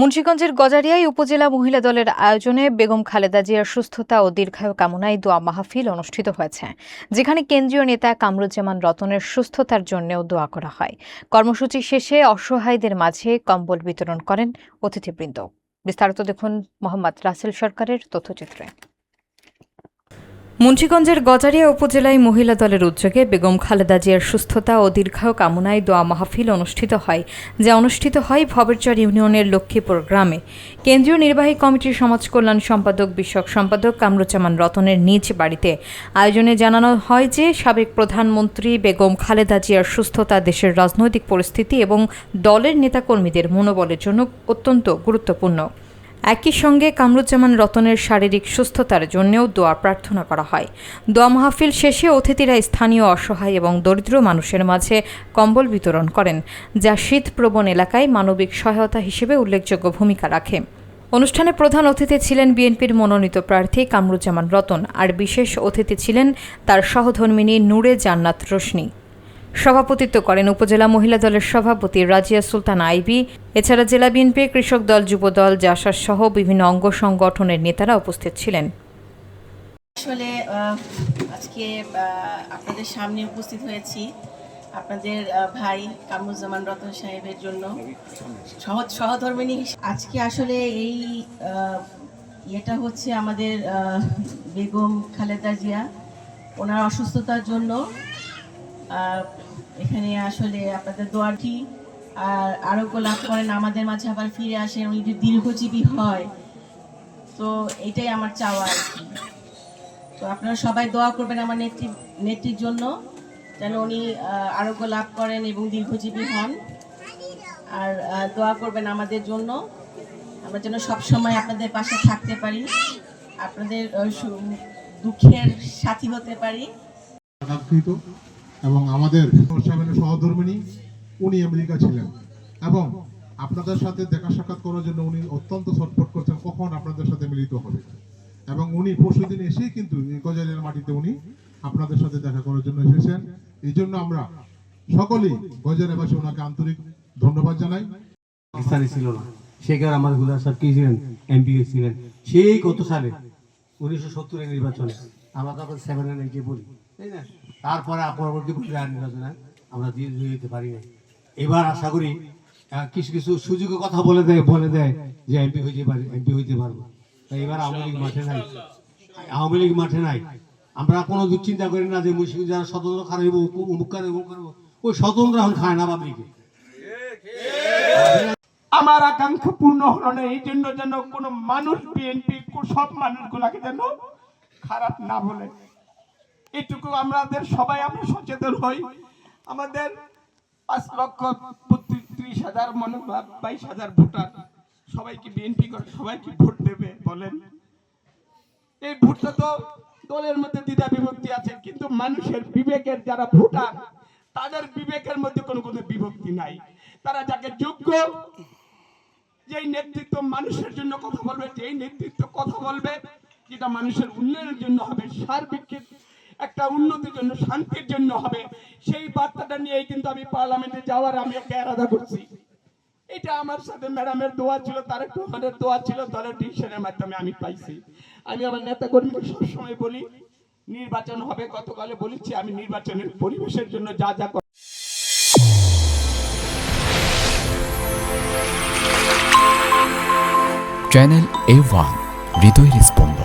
মুন্সিগঞ্জের গজারিয়ায় উপজেলা মহিলা দলের আয়োজনে বেগম খালেদা জিয়ার সুস্থতা ও দীর্ঘায়ু কামনায় দোয়া মাহফিল অনুষ্ঠিত হয়েছে, যেখানে কেন্দ্রীয় নেতা কামরুজ্জামান রতনের সুস্থতার জন্যও দোয়া করা হয়। কর্মসূচি শেষে অসহায়দের মাঝে কম্বল বিতরণ করেন অতিথিবৃন্দ। বিস্তারিত দেখুন মোহাম্মদ রাসেল সরকারের তথ্যচিত্রে। মুন্সিগঞ্জের গজারিয়া উপজেলায় মহিলা দলের উদ্যোগে বেগম খালেদা জিয়ার সুস্থতা ও দীর্ঘায়ু কামনায় দোয়া মাহফিল অনুষ্ঠিত হয় ভবেরচর ইউনিয়নের লক্ষ্মীপুর গ্রামে। কেন্দ্রীয় নির্বাহী কমিটির সমাজ কল্যাণ সম্পাদক বিষয়ক সম্পাদক কামরুজ্জামান রতনের নিজ বাড়িতে। আয়োজনে জানানো হয় যে সাবেক প্রধানমন্ত্রী বেগম খালেদা জিয়ার সুস্থতা দেশের রাজনৈতিক পরিস্থিতি এবং দলের নেতাকর্মীদের মনোবলের জন্য অত্যন্ত গুরুত্বপূর্ণ। একই সঙ্গে কামরুজ্জামান রতনের শারীরিক সুস্থতার জন্যও দোয়া প্রার্থনা করা হয়। দোয়া মাহফিল শেষে অতিথিরা স্থানীয় অসহায় এবং দরিদ্র মানুষের মাঝে কম্বল বিতরণ করেন, যা শীতপ্রবণ এলাকায় মানবিক সহায়তা হিসেবে উল্লেখযোগ্য ভূমিকা রাখে। অনুষ্ঠানে প্রধান অতিথি ছিলেন বিএনপির মনোনীত প্রার্থী কামরুজ্জামান রতন, আর বিশেষ অতিথি ছিলেন তার সহধর্মিণী নূরে জান্নাত রোশনি। সভাপতিত্ব করেন উপজেলা মহিলা দলের সভাপতি রাজিয়া সুলতানা আইবি। এছাড়া জেলা বিএনপি, কৃষক দল, যুব দল, জাসাস সহ বিভিন্ন অঙ্গ সংগঠনের নেতারা উপস্থিত ছিলেন। আসলে আজকে আপনাদের সামনে উপস্থিত হয়েছি আপনাদের ভাই কামরুজ্জামান রতন সাহেবের জন্য সহধর্মিণী। আজকে আসলে এই এটা হচ্ছে আমাদের বেগম খালেদা জিয়া, ওনার অসুস্থতার জন্য এখানে আসলে আপনাদের দোয়াটি আরোগ্য লাভ করেন, আমাদের মাঝে আবার ফিরে আসেন, উনি যদি দীর্ঘজীবী হয়, তো এটাই আমার চাওয়া আর কি। তো আপনারা সবাই দোয়া করবেন আমার নেত্রীর জন্য, যেন উনি আরোগ্য লাভ করেন এবং দীর্ঘজীবী হন। আর দোয়া করবেন আমাদের জন্য, আমরা যেন সবসময় আপনাদের পাশে থাকতে পারি, আপনাদের দুঃখের সাথী হতে পারি। এবং আমাদের সহধর্মিণী উনি আমেরিকা ছিলেন এবং আপনাদের সাথে দেখা সাক্ষাৎ করার জন্য উনি অত্যন্ত ছটফট করছেন কখন আপনাদের সাথে মিলিত হবে। এবং উনি পরশুদিন এসেই কিন্তু গজারিয়ার মাটিতে উনি আপনাদের সাথে দেখা করার জন্য এসেছেন। এই জন্য আমরা সকলেই গজারিয়াবাসী ওনাকে আন্তরিক ধন্যবাদ জানাই। পাকিস্তানে ছিল না, শেখার আমার গুলা সাহেব কি ছিলেন, এমপি ছিলেন সেই কত সালে 1970-এর নির্বাচনে। আমরা তখন 7 বলি, তাই না? তারপরে পরবর্তী নির্বাচনে আমরা দীর্ঘ হইতে পারি না। এবার আশা করি কিছু কিছু সুযোগের কথা বলে দেয় যে এমপি হইতে পারবো। তাই এবার আওয়ামী লীগ মাঠে নাই। আমরা কোনো দুশ্চিন্তা করি না যে মুসলিম যারা স্বতন্ত্র খারাপ অমুক করবো, ওই স্বতন্ত্র এখন খায় না পাবলিকে। আমার আকাঙ্ক্ষা পূর্ণ হলো না, এই জন্য যেন কোনো মানুষ বিএনপি সব মানুষগুলাকে যেন খারাপ না বলে, এইটুকু আমাদের সবাই আমরা সচেতন হই। আমাদের 5,32,000 মনে 22,000 ভোটার, সবাইকে বিএনপি করে সবাইকে ভোট দেবে বলেন? এই ভোটটা তো দলের মধ্যে দ্বিধা বিভক্তি আছে, কিন্তু মানুষের বিবেকের যারা ভোটার তাদের বিবেকের মধ্যে কোনো বিভক্তি নাই। তারা যাকে যোগ্য, যেই নেতৃত্ব মানুষের জন্য কথা বলবে, যেই নেতৃত্ব কথা বলবে যেটা মানুষের উন্নয়নের জন্য হবে, সার্বিক একটা উন্নতির জন্য, শান্তির জন্য হবে, সেই বার্তাটা নিয়েই কিন্তু আমি পার্লামেন্টে যাওয়ার আমি ওকে আলাদা করছি। এটা আমার সাথে ম্যাডামের দোয়া ছিল, তার একটু আমাদের দোয়া ছিল, দলের ডিসিশনের মাধ্যমে আমি পাইছি। আমি আমার নেতা কর্মীকে সবসময় বলি নির্বাচন হবে, গতকালে বলেছি আমি নির্বাচনের পরিবেশের জন্য যা যা চ্যানেল A1 হৃদয়ের স্পন্দন।